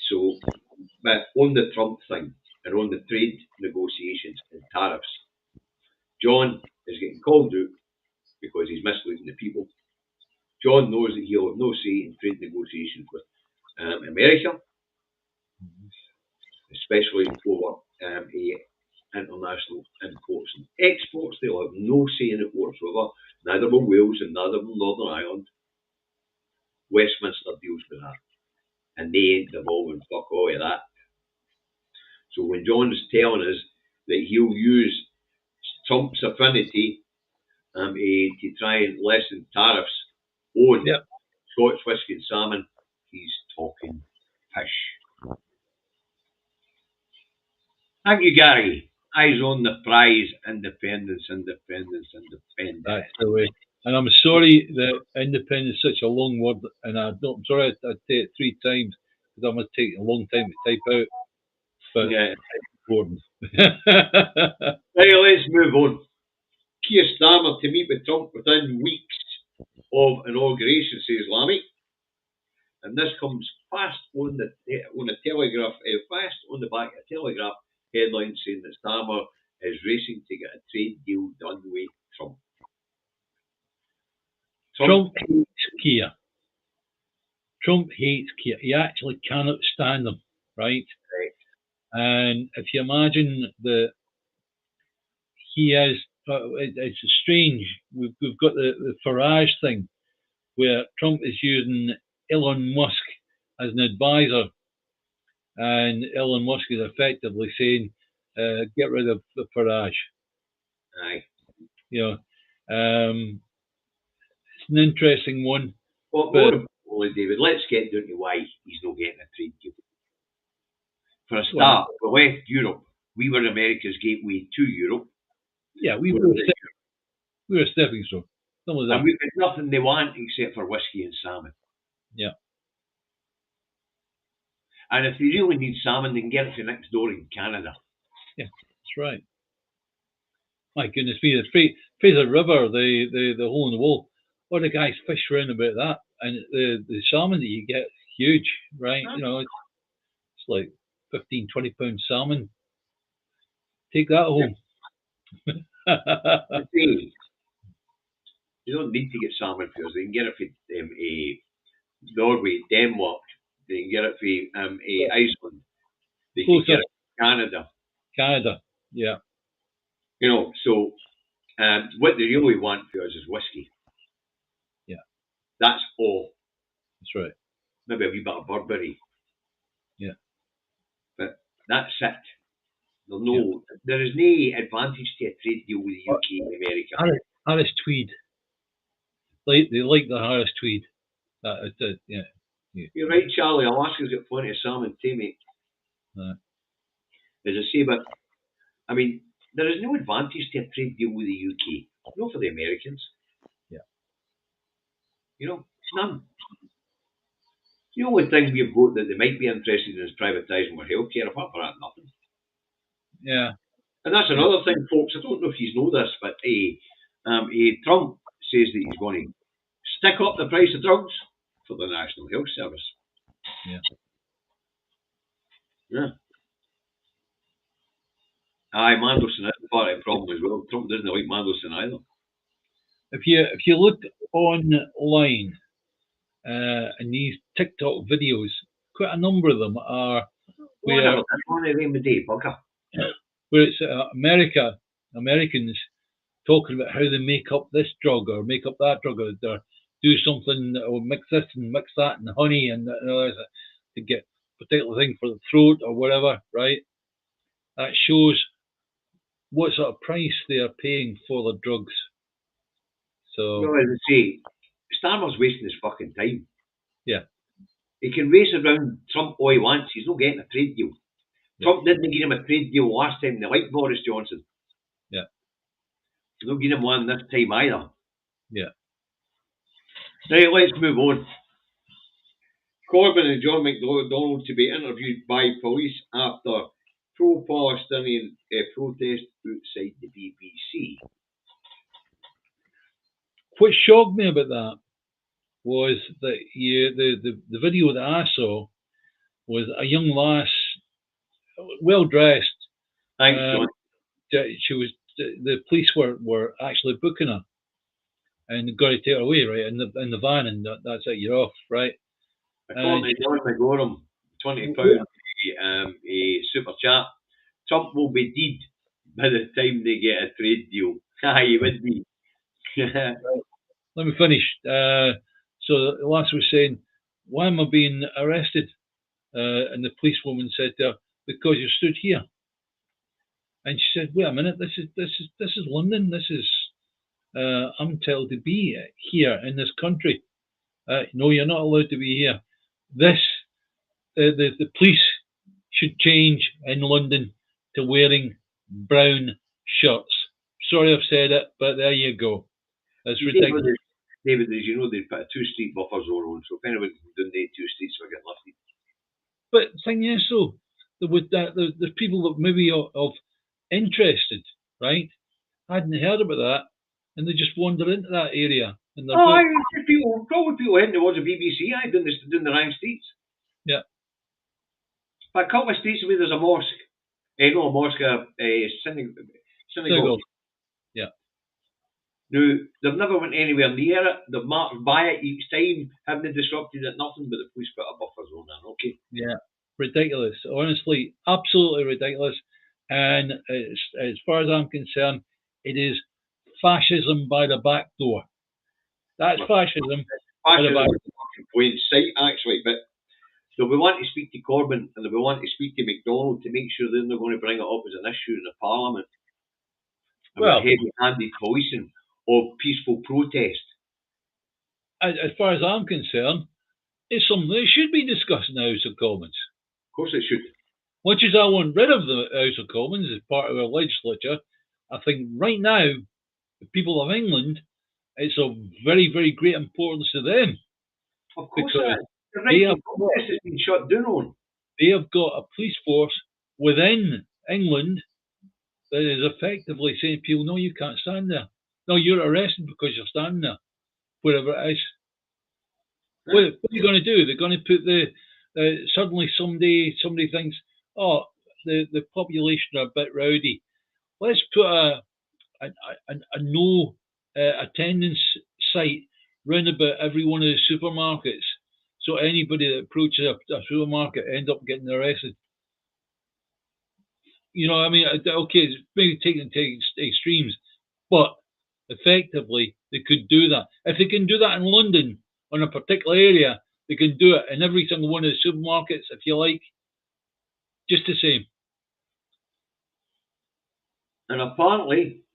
So, but on the Trump thing and on the trade negotiations and tariffs, John is getting called out because he's misleading the people. John knows that he'll have no say in trade negotiations with America, especially over international imports and exports. They'll have no say in it whatsoever. Neither will Wales and neither will Northern Ireland. Westminster deals with that. And they ain't involved in fuck all of that. So when John is telling us that he'll use Trump's affinity to try and lessen tariffs on Scotch whisky and salmon, he's talking pish. Thank you, Gary. Eyes on the prize, independence. That's the way. And I'm sorry that independence is such a long word, and I'm sorry I'd say it 3 times because I must take a long time to type out. But it's important. Right, let's move on. Keir Starmer to meet with Trump within weeks of inauguration, says Lammy. And this comes fast on the Telegraph, fast on the back of a Telegraph headline saying that Starmer is racing to get a trade deal done with Trump. Trump hates Kia. Trump hates Kia. He actually cannot stand them, right? Right. And if you imagine he is, it's strange. We've got the Farage thing, where Trump is using Elon Musk as an advisor, and Elon Musk is effectively saying, "Get rid of the Farage." Aye. You know, it's an interesting one. Well, more importantly, David, let's get down to why he's not getting a trade deal. For a start, we left Europe. We were America's gateway to Europe. Yeah, we were a stepping stone. And we've got nothing they want except for whiskey and salmon. Yeah. And if they really need salmon, they can get it from next door in Canada. Yeah, that's right. My goodness me, the Fraser River, the hole in the wall. All the guys fish around about that, and the salmon that you get is huge, right? You know, it's like 15, 20 pound salmon. Take that home. You don't need to get salmon for us. They can get it from Norway, Denmark. They can get it from Iceland. They can get it from Canada, yeah. You know, so what they really want for us is whiskey. Yeah. That's all. That's right. Maybe a wee bit of Burberry. Yeah. But that's it. There is no advantage to a trade deal with the UK and America. Harris Tweed. They like the Harris Tweed. Yeah. You're right, Charlie. Alaska's got plenty of salmon too, mate. As I say, but I mean, there is no advantage to a trade deal with the UK. Not for the Americans. Yeah. You know, none. The only thing we've got that they might be interested in is privatising our healthcare. Apart from that, nothing. Yeah. And that's another thing, folks. I don't know if you know this, but Trump says that he's going to stick up the price of drugs for the National Health Service. Yeah. Yeah. Aye, Mandelson is part of the problem as well. Trump doesn't like Mandelson either. If you look online in these TikTok videos, quite a number of them are where it's Americans talking about how they make up this drug or make up that drug, or do something or mix this and mix that and honey and to get a particular thing for the throat or whatever, right? That shows what sort of price they are paying for the drugs. So, well, as I say, Starmer's wasting his fucking time. Yeah. He can race around Trump all he wants. He's not getting a trade deal. Yeah. Trump didn't give him a trade deal last time. They liked Boris Johnson. Yeah. They don't give him one this time either. Yeah. Right, let's move on. Corbyn and John McDonnell to be interviewed by police after pro-Palestinian protest outside the BBC. What shocked me about that was that the video that I saw was a young lass, well dressed. Thanks, John. She was. The police were actually booking her, and got to take her away, right, in the van, and that's it. You're off, right? According to John McGorham, £20 a super chat. Trump will be dead by the time they get a trade deal. He would be. Right. Let me finish. So the lass was saying, "Why am I being arrested?" And the policewoman said to her, "Because you stood here." And she said, "Wait a minute. This is London. This is I'm told to be here in this country. No, you're not allowed to be here. The police should change in London to wearing brown shirts." Sorry I've said it, but there you go. That's ridiculous. David, as you know, they put a 2-street buffer zone on, so if anyone can donate 2 streets, will get lifted. But the thing is, so the people that maybe of interested, right, hadn't heard about that, and they just wander into that area. And probably people heading towards the BBC, doing the wrong streets. Yeah. But a couple of streets away, there's a mosque. Not a mosque, a synagogue. Yeah. Now, they've never went anywhere near it. They've marched by it each time, haven't disrupted it, nothing, but the police put a buffer zone in, okay? Yeah, ridiculous. Honestly, absolutely ridiculous. And as far as I'm concerned, it is fascism by the back door. That's fascism by the back door. Plain sight, actually, but they'll be wanting to speak to Corbyn and they'll be wanting to speak to McDonald to make sure they're not going to bring it up as an issue in the Parliament about heavy-handed policing of peaceful protest. As far as I'm concerned, it's something that should be discussed in the House of Commons. Of course it should. Much as I want rid of the House of Commons as part of our legislature, I think right now, the people of England, it's of very, very great importance to them. Of course it is. The right to protest has been shut down on. They have got a police force within England that is effectively saying to people, no, you can't stand there. No, you're arrested because you're standing there, wherever it is. What are you going to do? They're going to put suddenly somebody thinks, oh, the population are a bit rowdy. Let's put a no attendance site round about every one of the supermarkets, so anybody that approaches a supermarket end up getting arrested. You know, I mean, okay, it's maybe taking it to extremes, but effectively they could do that. If they can do that in London on a particular area, they can do it in every single one of the supermarkets, if you like, just the same. And apparently,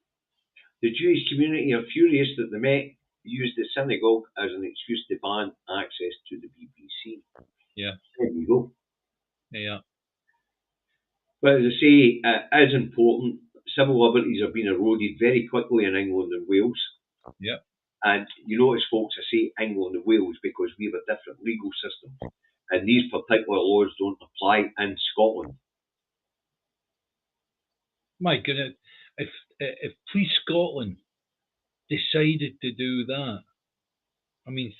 the Jewish community are furious that the Met used the synagogue as an excuse to ban access to the BBC. Yeah. There you go. Yeah. But as I say, it is important. Civil liberties are being eroded very quickly in England and Wales. Yeah. And you notice, folks, I say England and Wales because we have a different legal system. And these particular laws don't apply in Scotland. My goodness, if Police Scotland decided to do that, I mean,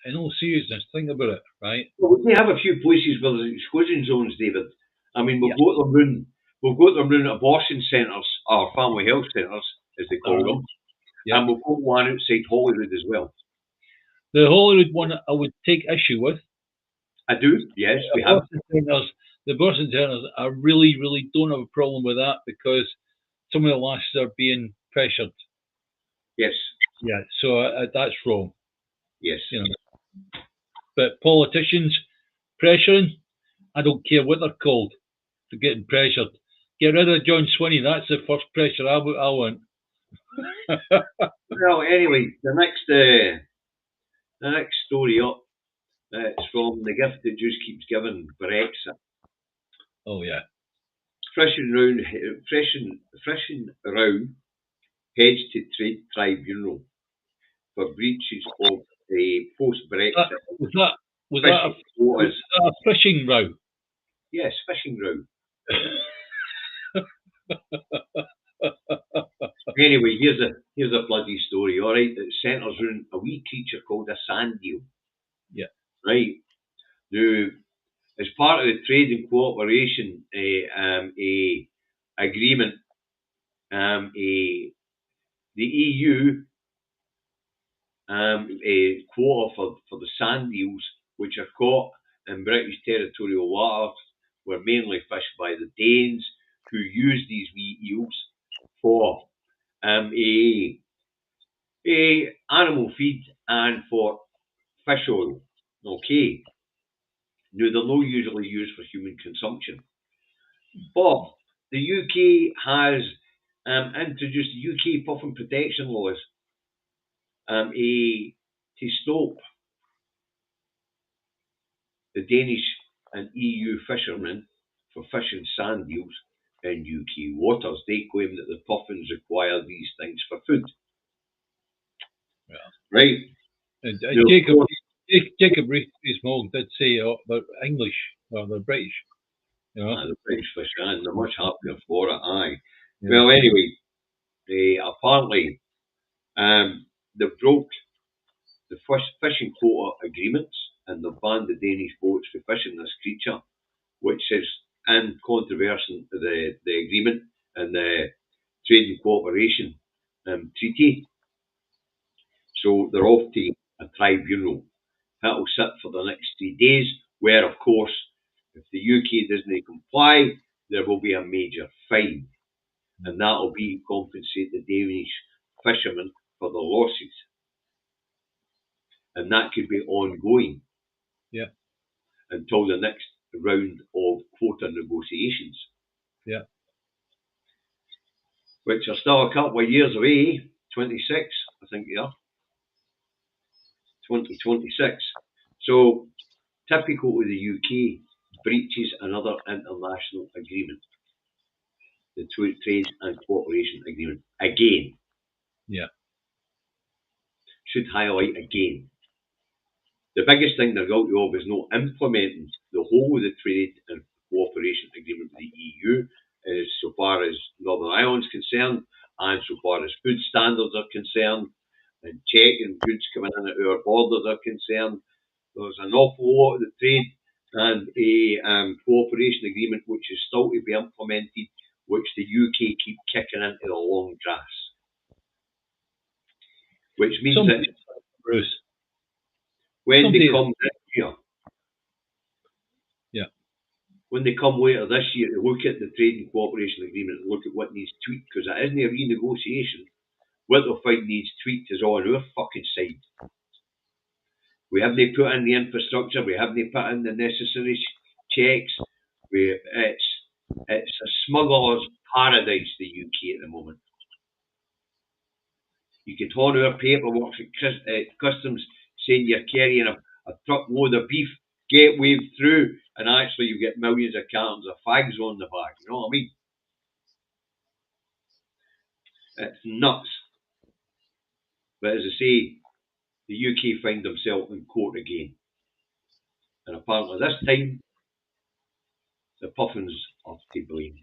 in all seriousness, think about it, right? Well, we have a few places where there's exclusion zones, David. I mean, we've got them round abortion centres, or family health centres, as they call them. Yeah. And we've got one outside Holyrood as well. The Holyrood one I would take issue with. I do, yes, we have. The abortion centres, I really, really don't have a problem with that because some of the lasses are being pressured. Yes. Yeah, so that's wrong. Yes. You know. But politicians pressuring, I don't care what they're called, for getting pressured. Get rid of John Swinney, that's the first pressure I want. Well, anyway, the next story up, it's from the gift that just keeps giving, Brexit. Oh yeah. Freshing round heads to trade tribunal for breaches of the post-Brexit. Was that a fishing row? Yes, fishing row. Anyway, here's a bloody story, all right, that centres around a wee creature called a sand eel. Yeah. Right. Now, as part of the trade and cooperation agreement, the EU a quota for the sand eels, which are caught in British territorial waters, were mainly fished by the Danes, who use these wee eels for animal feed and for fish oil. Okay. Now, they're not usually used for human consumption. But the UK has introduced UK puffin protection laws to stop the Danish and EU fishermen for fishing sand eels in UK waters. They claim that the puffins require these things for food. Yeah. Right. Jacob Rees-Mogg did say about English or the British. You know? The British fish, and they're much happier for it, aye. Yeah. Well, anyway, apparently they broke the fishing quota agreements and they've banned the Danish boats for fishing this creature, which is in contravention to the agreement and the Trade and Cooperation Treaty. So they're off to a tribunal. That'll sit for the next 3 days, where, of course, if the UK doesn't comply, there will be a major fine. And that'll be to compensate the Danish fishermen for the losses. And that could be ongoing until the next round of quota negotiations. Which are still a couple of years away, 26, I think they are. 2026. So, typical of the UK, breaches another international agreement, the Trade and Cooperation Agreement, again. Should highlight again. The biggest thing they're guilty of is not implementing the whole of the Trade and Cooperation Agreement with the EU, as so far as Northern Ireland's concerned, and so far as food standards are concerned, and checking goods coming in at our borders are concerned. There's an awful lot of the Trade and Cooperation Agreement which is still to be implemented, which the UK keep kicking into the long grass. Which means that Bruce, when they come this year, when they come later this year to look at the Trade and Cooperation Agreement and look at what needs tweaked, because it isn't a renegotiation, what they'll find needs tweaked is on our fucking side. We haven't put in the infrastructure, we haven't put in the necessary checks. It's a smuggler's paradise, the UK at the moment. You can turn our paperwork at customs saying you're carrying a truckload of beef, get waved through, and actually you get millions of cartons of fags on the back. You know what I mean? It's nuts. But as I say, the UK find themselves in court again. And apparently this time, the puffins are to blame.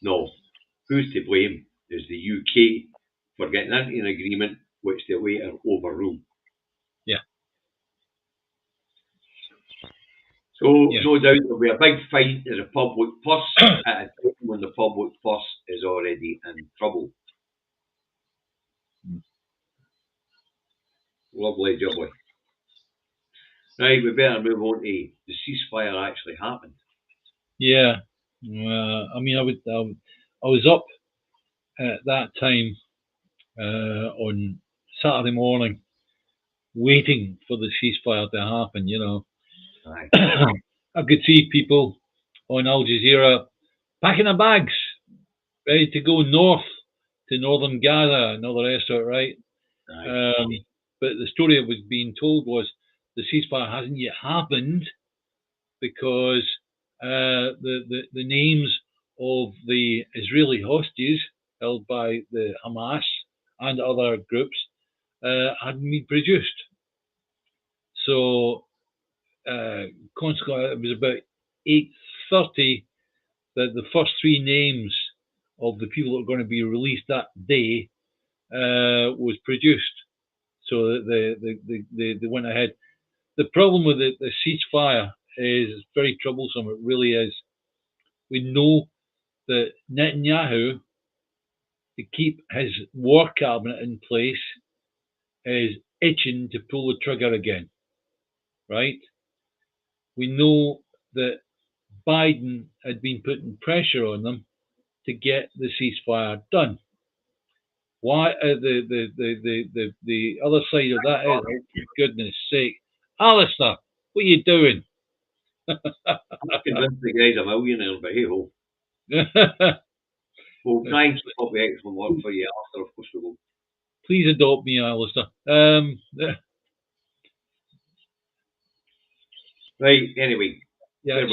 No, who's to blame is the UK for getting into an agreement which they later overruled. So, no doubt there'll be a big fight in the public purse at a time when the public purse is already in trouble. Lovely jubbly. Right, we better move on to the ceasefire actually happened. I mean, I was up at that time on Saturday morning, waiting for the ceasefire to happen. You know, I could see people on Al Jazeera packing their bags, ready to go north to northern Gaza and all the rest of it, right? But the story that was being told was the ceasefire hasn't yet happened because the names of the Israeli hostages held by the Hamas and other groups hadn't been produced. So consequently, it was about 8:30 that the first 3 names of the people that were going to be released that day was produced. So they went ahead. The problem with the ceasefire is it's very troublesome. It really is. We know that Netanyahu, to keep his war cabinet in place, is itching to pull the trigger again, right? We know that Biden had been putting pressure on them to get the ceasefire done. Why the other side of that is, oh, for goodness sake, Alistair, what are you doing? I'm not convinced the guy's a millionaire, but hey ho. We'll try and keep up the excellent work for you after, of course we will. Please adopt me, Alistair. Right, anyway. Yeah,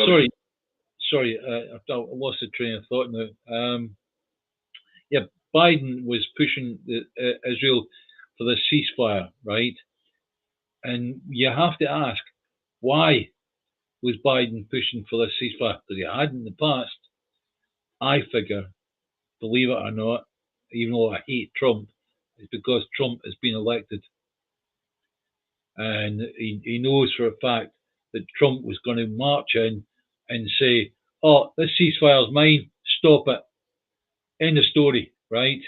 sorry, I lost the train of thought now. Biden was pushing Israel for the ceasefire, right? And you have to ask, why was Biden pushing for this ceasefire? Because he had in the past. I figure, believe it or not, even though I hate Trump, it's because Trump has been elected. And he knows for a fact that Trump was going to march in and say, oh, this ceasefire is mine, stop it. End of story, right?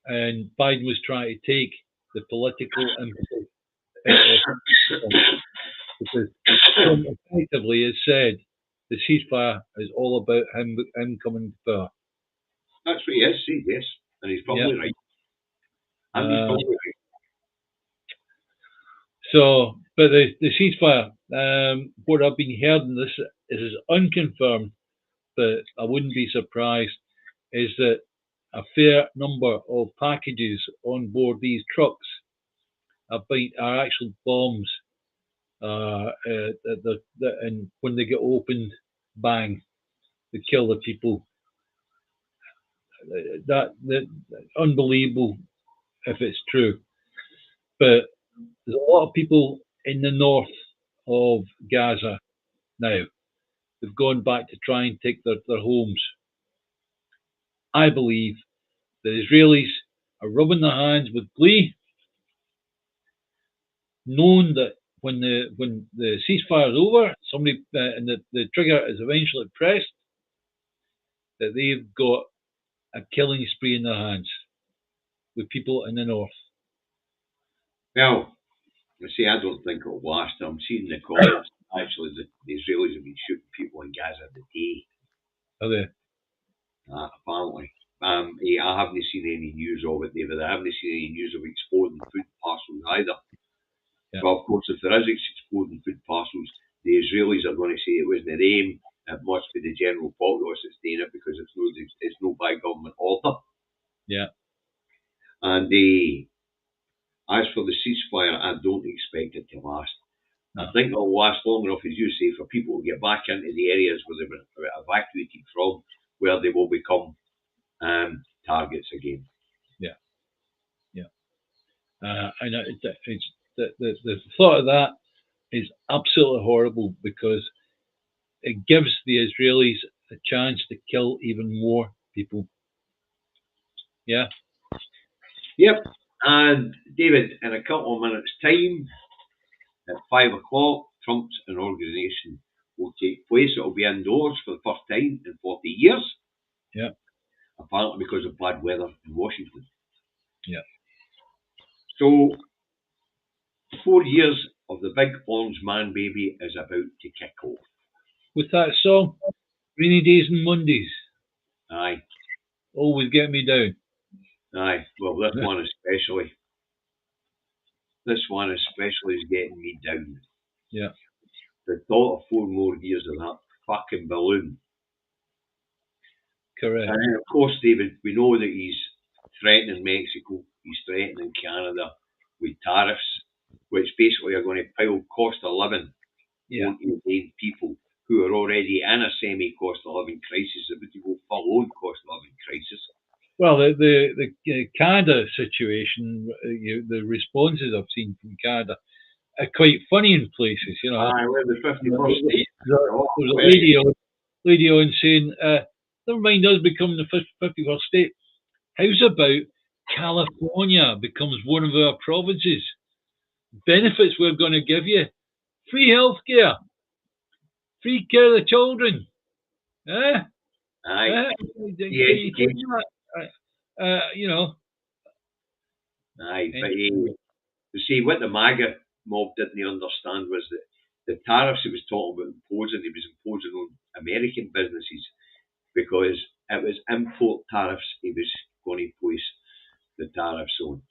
And Biden was trying to take the political impetus. Because Trump effectively has said the ceasefire is all about him coming to power. That's what he has said, yes. And he's probably right. And he's probably right. So, but the ceasefire, what I've been hearing, this is unconfirmed, but I wouldn't be surprised, is that a fair number of packages on board these trucks are actual bombs. And when they get opened, bang, they kill the people. That unbelievable if it's true. But there's a lot of people in the north of Gaza now. They've gone back to try and take their homes. I believe the Israelis are rubbing their hands with glee, knowing that when the ceasefire is over, somebody and the trigger is eventually pressed, that they've got a killing spree in their hands with people in the north. Well, I say I don't think it'll last. I'm seeing the comments. Actually, the Israelis have been shooting people in Gaza today. Are they? Apparently. I haven't seen any news of it, David. I haven't seen any news of exploding food parcels either. Yeah. Well, of course, if there is exploding food parcels, the Israelis are going to say it wasn't their aim. It must be the general populace that's doing it because it's no by government order. Yeah. And as for the ceasefire, I don't expect it to last. No. I think it'll last long enough, as you say, for people to get back into the areas where they were evacuated from, where they will become targets again. Yeah, yeah. And it's the thought of that is absolutely horrible because it gives the Israelis a chance to kill even more people. Yeah. Yep. And David, in a couple of minutes' time, at 5 o'clock, Trump's inauguration will take place. It will be indoors for the first time in 40 years. Yeah. Apparently because of bad weather in Washington. Yeah. So, 4 years of the big orange man baby is about to kick off. With that song, Rainy Days and Mondays. Aye. Always get me down. Aye. Well, this one especially. This one especially is getting me down. Yeah. The thought of 4 more years of that fucking balloon. Correct. And then, of course, David, we know that he's threatening Mexico, he's threatening Canada with tariffs, which basically are going to pile cost of living on people who are already in a semi-cost of living crisis, about to go full-on cost of living crisis. Well, the Canada situation, the responses I've seen from Canada are quite funny in places. You know, we're the 51st state. There's a lady on saying, never mind us becoming the 51st state. How's about California becomes one of our provinces? Benefits we're going to give you: free healthcare, free care of the children. Aye. You know. Aye, but you see, what the MAGA mob didn't understand was that the tariffs he was talking about imposing, he was imposing on American businesses because it was import tariffs he was going to place the tariffs on.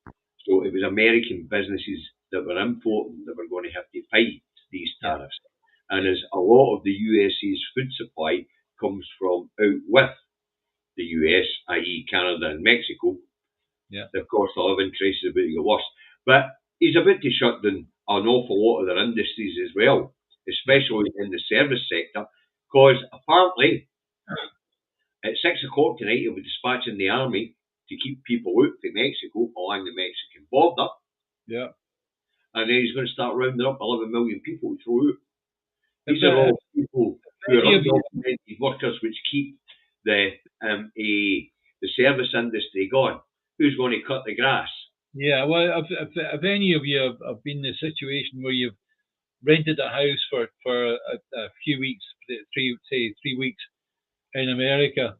So it was American businesses that were importing that were going to have to pay these tariffs. And as a lot of the US's food supply comes from out with the US, i.e. Canada and Mexico, the cost of living crisis is about to get worse. But he's about to shut down an awful lot of their industries as well, especially in the service sector, because apparently at 6 o'clock tonight he'll be dispatching the army to keep people out from Mexico along the Mexican border. Yeah. And then he's going to start rounding up 11 million people to throw out. These are all people who are undocumented workers which keep the service industry going. Who's going to cut the grass? Yeah, well, if any of you have been in a situation where you've rented a house for a few weeks, 3 weeks in America,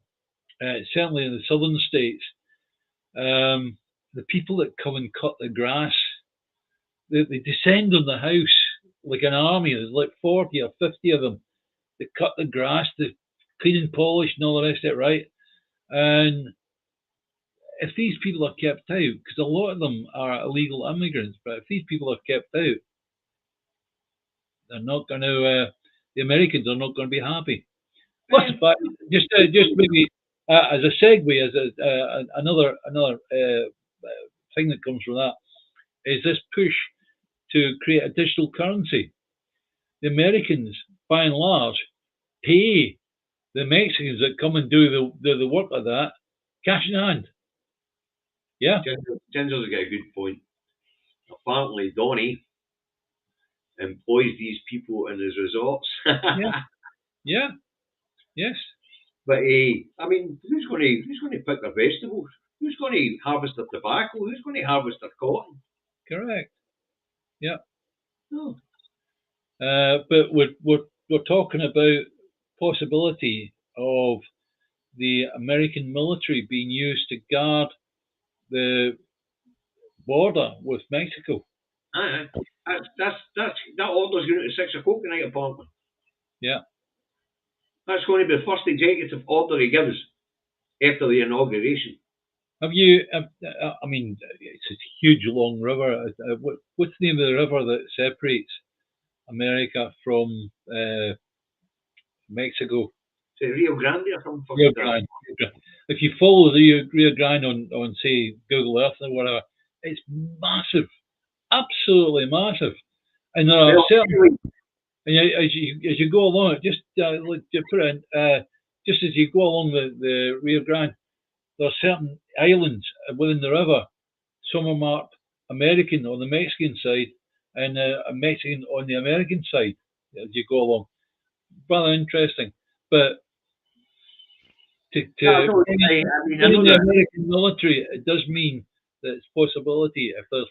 certainly in the southern states, the people that come and cut the grass, they descend on the house like an army. There's like 40 or 50 of them. They cut the grass, they clean and polish and all the rest of it, right? And if these people are kept out, because a lot of them are illegal immigrants, but if these people are kept out, they're not going to. The Americans are not going to be happy. Plus, the fact, just maybe as a segue, as another thing that comes from that is this push to create a digital currency. The Americans, by and large, pay the Mexicans that come and do the work like that cash in hand. Yeah. Ginger's got a good point. Apparently, Donny employs these people in his resorts. Yeah. Yes. But I mean, who's going to pick their vegetables? Who's going to harvest their tobacco? Who's going to harvest their cotton? Correct. Yeah. Oh. But we're talking about possibility of the American military being used to guard the border with Mexico. That order's going to 6 o'clock tonight, apparently. Yeah. That's going to be the first executive order he gives after the inauguration. Have you? I mean, it's a huge long river. What's the name of the river that separates America from Mexico? Is it Rio Grande or something? Rio Grande. If you follow the Rio Grande on say Google Earth or whatever, it's massive, absolutely massive. And there are certain, and as you go along, just put it in, just as you go along the Rio Grande, there are certain islands within the river. Some are marked American on the Mexican side, and Mexican on the American side as you go along. Rather interesting, but in the American military, it does mean that it's possibility. If there's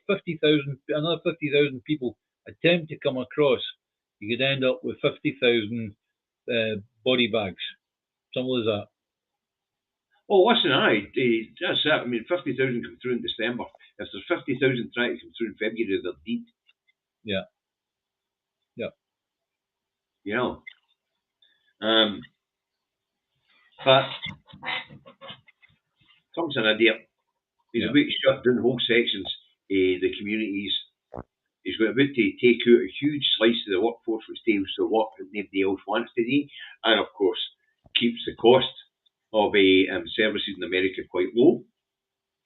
another 50,000 people attempt to come across, you could end up with 50,000 body bags, something like that. Oh, listen, that's it. I mean, 50,000 come through in December. If there's 50,000 trying to come through in February, they're dead. Yeah. Yeah. You know. But Trump's an idiot. He's about to shut down whole sections of the communities. He's about to take out a huge slice of the workforce which deals the work that nobody else wants to do, and of course keeps the cost of services in America quite low.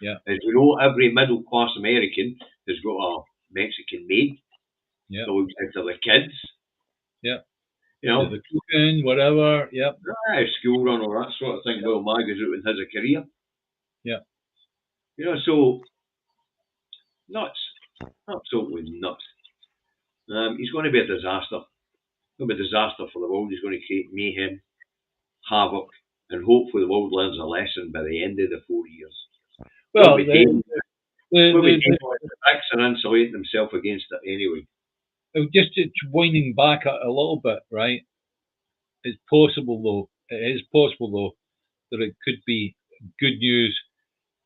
Yeah. As we know, every middle class American has got a Mexican maid. Yeah. That looks after the kids. Yeah. You know, the cooking, whatever. Yeah. School run or that sort of thing. Well, my goes out and has a career. Yeah. You know, so nuts, absolutely nuts. He's going to be a disaster. He's going to be a disaster for the world. He's going to create mayhem, havoc, and hopefully the world learns a lesson by the end of the 4 years. Well, and insulate themselves against it anyway. Just winding back a little bit, right? It's possible though. It is possible though that it could be good news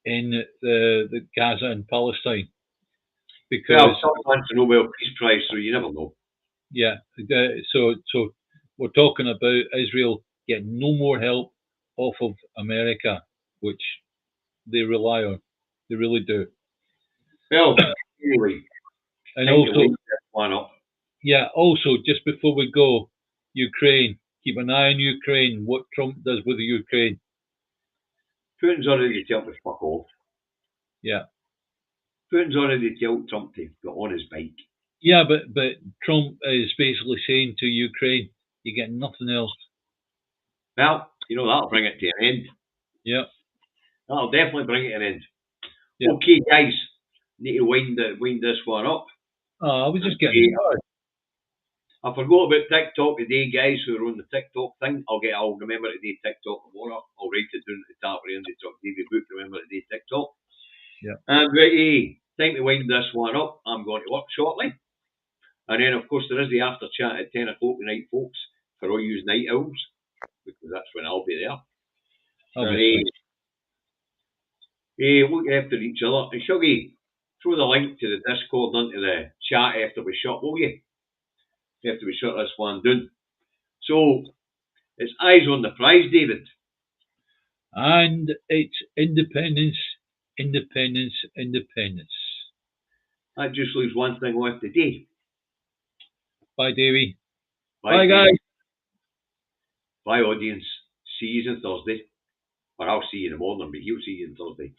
in the Gaza and Palestine, because Trump wants a Nobel Peace Prize, so you never know. Yeah. So we're talking about Israel getting no more help off of America, which they rely on. They really do. Well, anyway, and also, one up. Yeah. Also, just before we go, Ukraine. Keep an eye on Ukraine. What Trump does with the Ukraine. Putin's already told to fuck off. Yeah. Putin's already told Trump to get on his bike. Yeah, but Trump is basically saying to Ukraine, you get nothing else. Well, you know, that'll bring it to an end. Yeah. That'll definitely bring it to an end. Yeah. Okay, guys, need to wind this one up. Oh, I was just getting I forgot about TikTok today, guys, who are on the TikTok thing. I'll remember to do TikTok tomorrow. I'll write it down at the top of the Talk TV book, remember to do TikTok. Yeah. And time to wind this one up. I'm going to work shortly. And then, of course, there is the after chat at 10 o'clock tonight, folks, for all you night owls, because that's when I'll be there. look after each other. And Shuggy, throw the link to the Discord into the chat after we shut, will you? After we shut this one down. So, it's eyes on the prize, David. And it's independence, independence, independence. That just leaves one thing left to do. Bye, Davey. Bye, Bye, guys. Bye, audience. See you on Thursday. Or I'll see you in the morning, but he'll see you on Thursday.